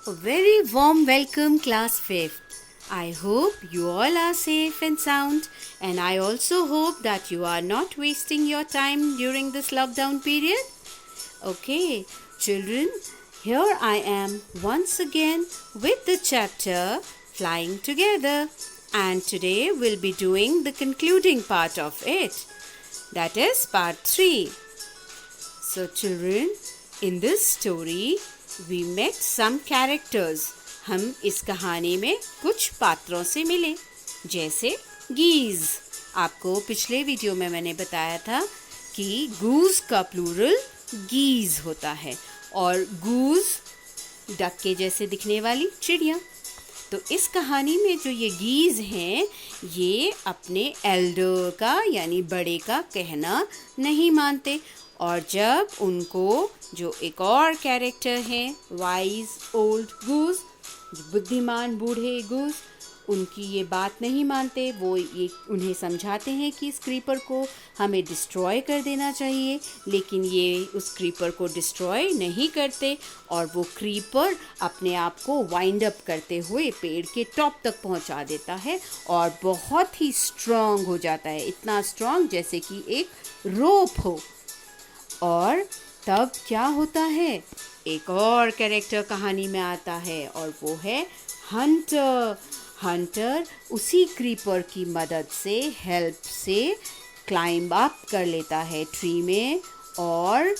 A very warm welcome, class 5th. I hope you all are safe and sound, and I also hope that you are not wasting your time during this lockdown period. Okay, children, here I am once again with the chapter Flying Together, and today we'll be doing the concluding part of it. That is part 3. So, children, in this story, we met some characters. हम इस कहानी में कुछ पात्रों से मिले, जैसे गीज. आपको पिछले वीडियो में मैंने बताया था कि गूज का प्लूरल गीज होता है और गूज डक के जैसे दिखने वाली चिड़िया. तो इस कहानी में जो ये गीज हैं, ये अपने एल्डर का यानी बड़े का कहना नहीं मानते, और जब उनको जो एक और कैरेक्टर हैं वाइज ओल्ड गूज, बुद्धिमान बूढ़े गूज, उनकी ये बात नहीं मानते. वो ये उन्हें समझाते हैं कि इस क्रीपर को हमें डिस्ट्रॉय कर देना चाहिए, लेकिन ये उस क्रीपर को डिस्ट्रॉय नहीं करते और वो क्रीपर अपने आप को वाइंड अप करते हुए पेड़ के टॉप तक पहुंचा देता है और बहुत ही स्ट्रॉन्ग हो जाता है, इतना स्ट्रॉन्ग जैसे कि एक रोप हो. और तब क्या होता है, एक और कैरेक्टर कहानी में आता है और वो है हंटर. हंटर उसी क्रीपर की मदद से, हेल्प से क्लाइंब अप कर लेता है ट्री में और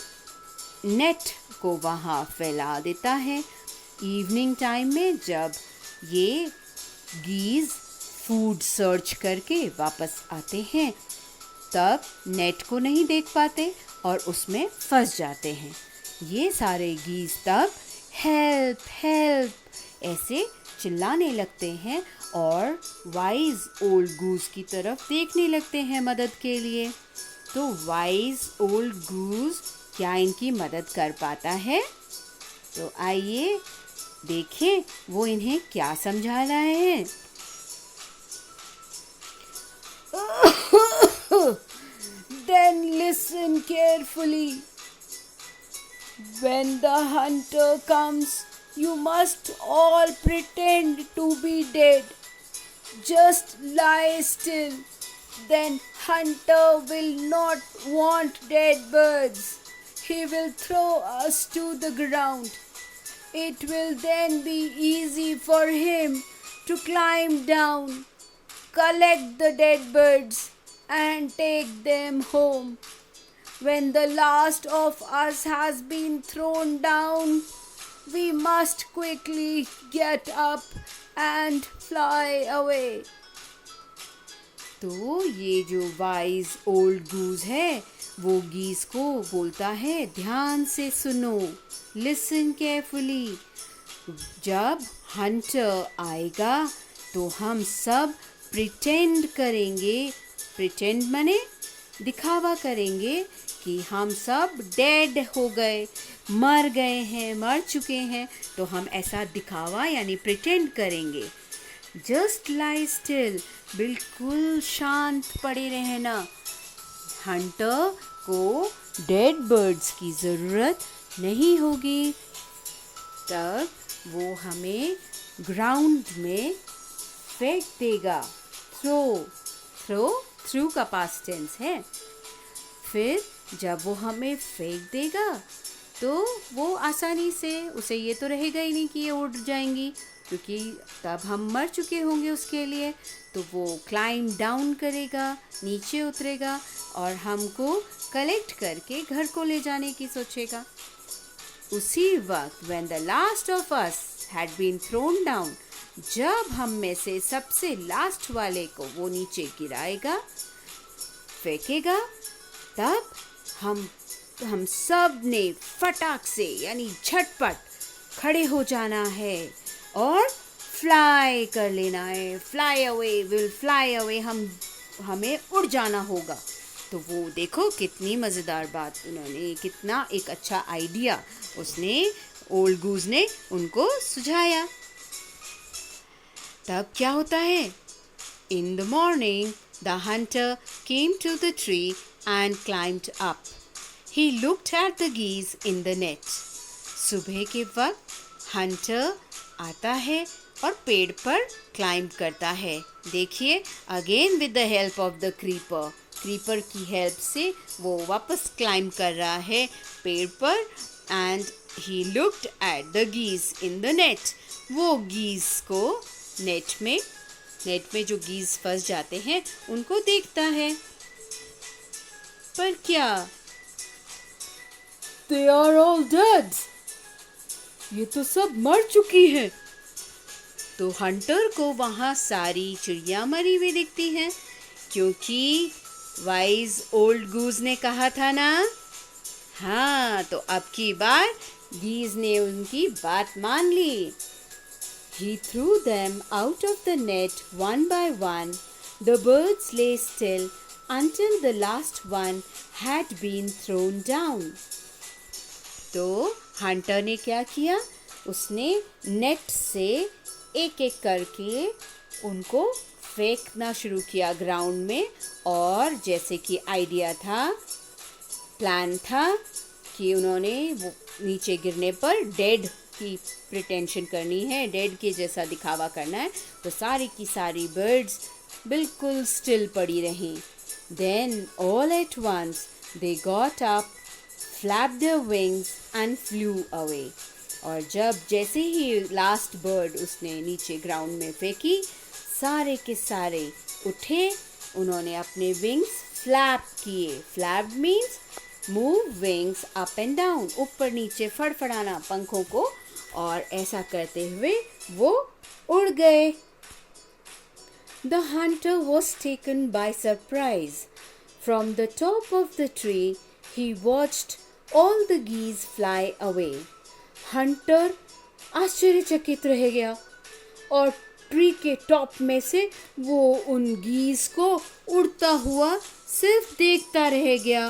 नेट को वहाँ फैला देता है. इवनिंग टाइम में जब ये गीज फूड सर्च करके वापस आते हैं, तब नेट को नहीं देख पाते और उसमें फंस जाते हैं. ये सारे गीज तब हेल्प हेल्प ऐसे चिल्लाने लगते हैं और वाइज ओल्ड गूज की तरफ देखने लगते हैं मदद के लिए. तो वाइज ओल्ड गूज क्या इनकी मदद कर पाता है? तो आइए देखें वो इन्हें क्या समझा रहे हैं. Then listen carefully. When the hunter comes, you must all pretend to be dead. Just lie still. Then hunter will not want dead birds. He will throw us to the ground. It will then be easy for him to climb down, collect the dead birds and take them home. When the last of us has been thrown down, we must quickly get up and fly away. तो ये जो wise old गूज है वो geese को बोलता है, ध्यान से सुनो, लिसन केयरफुली. जब हंटर आएगा तो हम सब प्रिटेंड करेंगे. प्रिटेंड माने दिखावा करेंगे कि हम सब डेड हो गए, मर गए हैं, मर चुके हैं. तो हम ऐसा दिखावा यानी प्रिटेंड करेंगे. जस्ट लाई स्टिल, बिल्कुल शांत पड़े रहना. हंटर को डेड बर्ड्स की ज़रूरत नहीं होगी. तब वो हमें ग्राउंड में फेंक देगा. थ्रू का पास्ट टेंस है. फिर जब वो हमें फेंक देगा तो वो आसानी से, उसे ये तो रहेगा ही नहीं कि ये उड़ जाएंगी, क्योंकि तब हम मर चुके होंगे उसके लिए. तो वो क्लाइंब डाउन करेगा, नीचे उतरेगा और हमको कलेक्ट करके घर को ले जाने की सोचेगा. उसी वक्त when the last of us had been thrown down, जब हम में से सबसे लास्ट वाले को वो नीचे गिराएगा, फेंकेगा, तब हम सब ने फटाक से यानी झटपट खड़े हो जाना है और फ्लाई कर लेना है. Fly away, will fly away, हमें उड़ जाना होगा. तो वो देखो कितनी मज़ेदार बात उन्होंने, कितना एक अच्छा आइडिया उसने ओल्ड गूज ने उनको सुझाया. तब क्या होता है? In the morning, the hunter came to the tree and climbed up. He looked at the geese in the net. सुबह के वक्त हंटर आता है और पेड़ पर क्लाइंब करता है। देखिए, again with the help of the creeper की हेल्प से वो वापस क्लाइंब कर रहा है पेड़ पर। And he looked at the geese in the net. वो गीज को नेट में जो गीज फंस जाते हैं उनको देखता है। पर क्या? They are all dead. ये तो सब मर चुकी हैं। तो हंटर को वहाँ सारी चिड़िया मरी हुई दिखती हैं, क्योंकि वाइज ओल्ड गूज ने कहा था ना। हाँ, तो अब की बार गीज ने उनकी बात मान ली। He threw them out of the net one by one. The birds lay still until the last one had been thrown down. तो हंटर ने क्या किया? उसने नेट से एक एक करके उनको फेंकना शुरू किया ग्राउंड में। और जैसे कि आइडिया था, प्लान था कि उन्होंने वो नीचे गिरने पर डेड की प्रिटेंशन करनी है, डेड के जैसा दिखावा करना है। तो सारी की सारी बर्ड्स बिल्कुल स्टिल पड़ी रहीं। Then all at once they got up, flapped their wings and flew away. और जब जैसे ही लास्ट बर्ड उसने नीचे ग्राउंड में फेंकी, सारे के सारे उठे, उन्होंने अपने विंग्स फ्लैप किए। Flap means move wings up and down, ऊपर नीचे फड़फड़ाना पंखों को, और ऐसा करते हुए वो उड़ गए। The hunter was taken by surprise. From the top of the tree, he watched all the geese fly away. Hunter आश्चर्यचकित रह गया और ट्री के टॉप में से वो उन गीज को उड़ता हुआ सिर्फ देखता रह गया।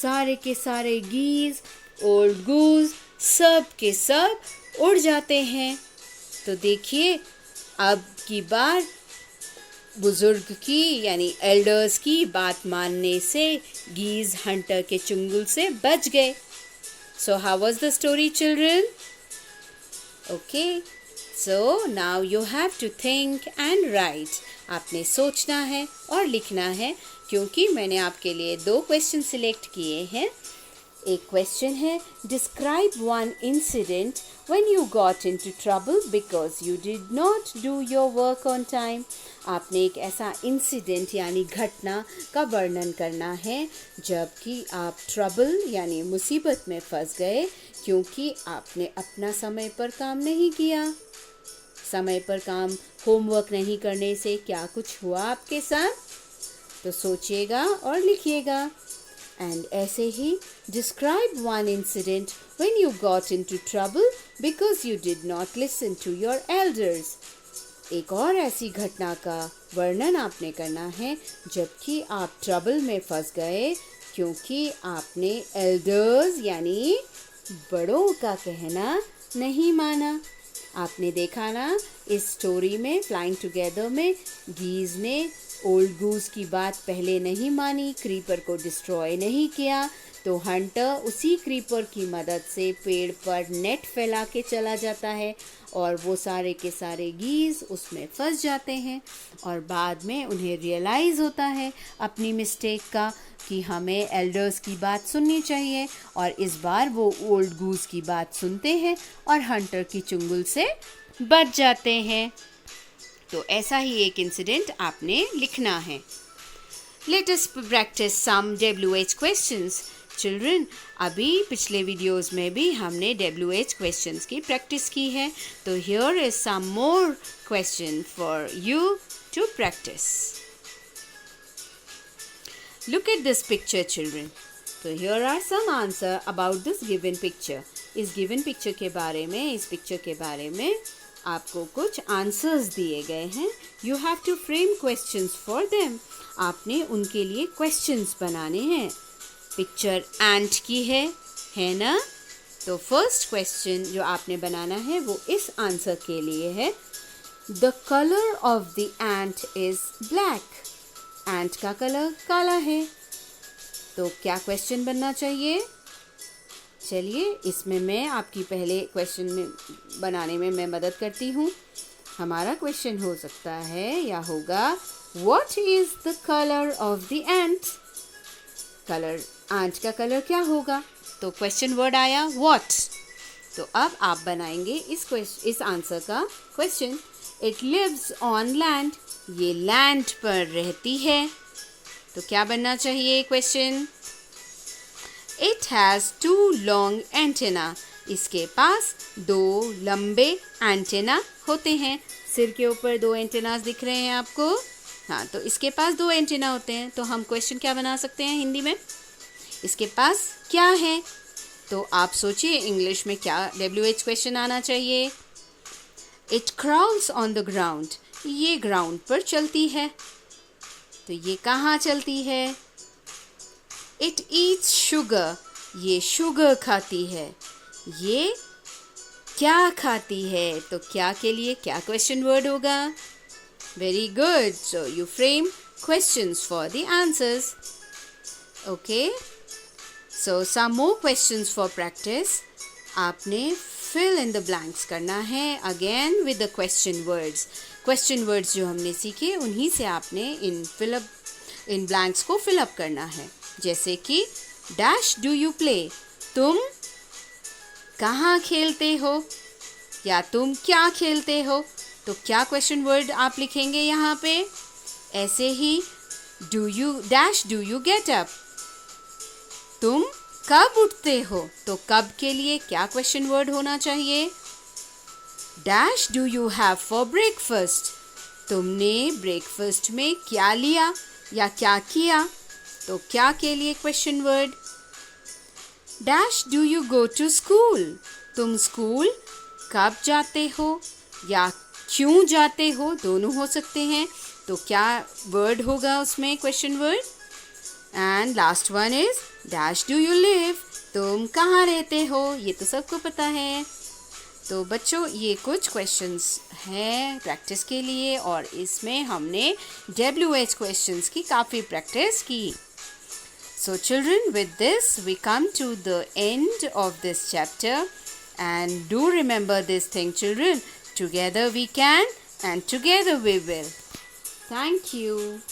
सारे के सारे गीज, ओल्ड गूज, सब के सब उड़ जाते हैं। तो देखिए, अब की बार बुजुर्ग की यानी एल्डर्स की बात मानने से गीज हंटर के चुंगल से बच गए। So how was the story, children? Okay, so now you have to think and write. आपने सोचना है और लिखना है, क्योंकि मैंने आपके लिए 2 क्वेश्चन सिलेक्ट किए हैं। एक क्वेश्चन है, describe one incident when you got into trouble because you did not do your work on time. आपने एक ऐसा इंसिडेंट यानी घटना का वर्णन करना है जबकि आप ट्रबल यानी मुसीबत में फंस गए क्योंकि आपने अपना समय पर काम नहीं किया। समय पर काम, होमवर्क नहीं करने से क्या कुछ हुआ आपके साथ? तो सोचिएगा और लिखिएगा। And ऐसे ही describe one incident when you got into trouble because you did not listen to your elders. एक और ऐसी घटना का वर्णन आपने करना है जबकि आप ट्रबल में फंस गए क्योंकि आपने एल्डर्स यानी बड़ों का कहना नहीं माना। आपने देखा ना, इस स्टोरी में फ्लाइंग टुगेदर में गीज ने ओल्ड गूज की बात पहले नहीं मानी, क्रीपर को डिस्ट्रॉय नहीं किया, तो हंटर उसी क्रीपर की मदद से पेड़ पर नेट फैला के चला जाता है और वो सारे के सारे गीज उसमें फंस जाते हैं और बाद में उन्हें रियलाइज़ होता है अपनी मिस्टेक का कि हमें एल्डर्स की बात सुननी चाहिए, और इस बार वो ओल्ड गूज की बात सुनते हैं और हंटर की चुंगल से बच जाते हैं। तो ऐसा ही एक इंसिडेंट आपने लिखना है। Let us practice some WH questions. Children, अभी पिछले वीडियोस में भी हमने WH questions की प्रैक्टिस की है, तो here is some more question for you to practice. Look at this picture, children. तो here are some answer about this given picture. इस given picture के बारे में, इस picture के बारे में आपको कुछ आंसर्स दिए गए हैं। You have to frame questions for them. आपने उनके लिए क्वेश्चंस बनाने हैं। पिक्चर एंट की है ना? तो फर्स्ट क्वेश्चन जो आपने बनाना है वो इस आंसर के लिए है, the colour of the ant is black. Ant का कलर काला है। तो क्या क्वेश्चन बनना चाहिए? चलिए, इसमें मैं आपकी पहले क्वेश्चन में बनाने में मैं मदद करती हूँ। हमारा क्वेश्चन हो सकता है या होगा, What is the color of the ant? Colour, ant का कलर क्या होगा? तो क्वेश्चन वर्ड आया what। तो अब आप बनाएंगे इस आंसर का question. It lives on land। ये लैंड पर रहती है। तो क्या बनना चाहिए question? It has two long antenna। इसके पास 2 लंबे एंटेना होते हैं। सिर के ऊपर 2 एंटेनास दिख रहे हैं आपको। हाँ, तो इसके पास 2 एंटेना होते हैं। तो हम क्वेश्चन क्या बना सकते हैं हिंदी में? इसके पास क्या है? तो आप सोचिए इंग्लिश में क्या WH क्वेश्चन आना चाहिए। It crawls on the ground। ये ग्राउंड पर चलती है। तो ये कहाँ चलती है? It eats sugar। ये शुगर खाती है। ये क्या खाती है? तो क्या के लिए क्या क्वेश्चन वर्ड होगा? Very good. So you frame questions for the answers. Okay. So some more questions for practice. आपने fill in the blanks करना है again with the question words. Question words जो हमने सीखे उन्हीं से आपने इन blanks को fill up करना है। जैसे कि डैश डू यू प्ले, तुम कहाँ खेलते हो या तुम क्या खेलते हो। तो क्या क्वेश्चन वर्ड आप लिखेंगे यहाँ पे? ऐसे ही डू यू गेट अप, तुम कब उठते हो। तो कब के लिए क्या क्वेश्चन वर्ड होना चाहिए? Dash do you have for breakfast, तुमने ब्रेकफास्ट में क्या लिया या क्या किया। तो क्या के लिए question word? Dash do you go to school, तुम स्कूल कब जाते हो या क्यों जाते हो, दोनों हो सकते हैं। तो क्या वर्ड होगा उसमें question word? And last one is dash do you live, तुम कहाँ रहते हो। ये तो सबको पता है। तो बच्चों, ये कुछ क्वेश्चंस हैं प्रैक्टिस के लिए और इसमें हमने WH क्वेश्चंस की काफ़ी प्रैक्टिस की। So children, with this we come to the end of this chapter, and do remember this thing, children, together we can and together we will. Thank you.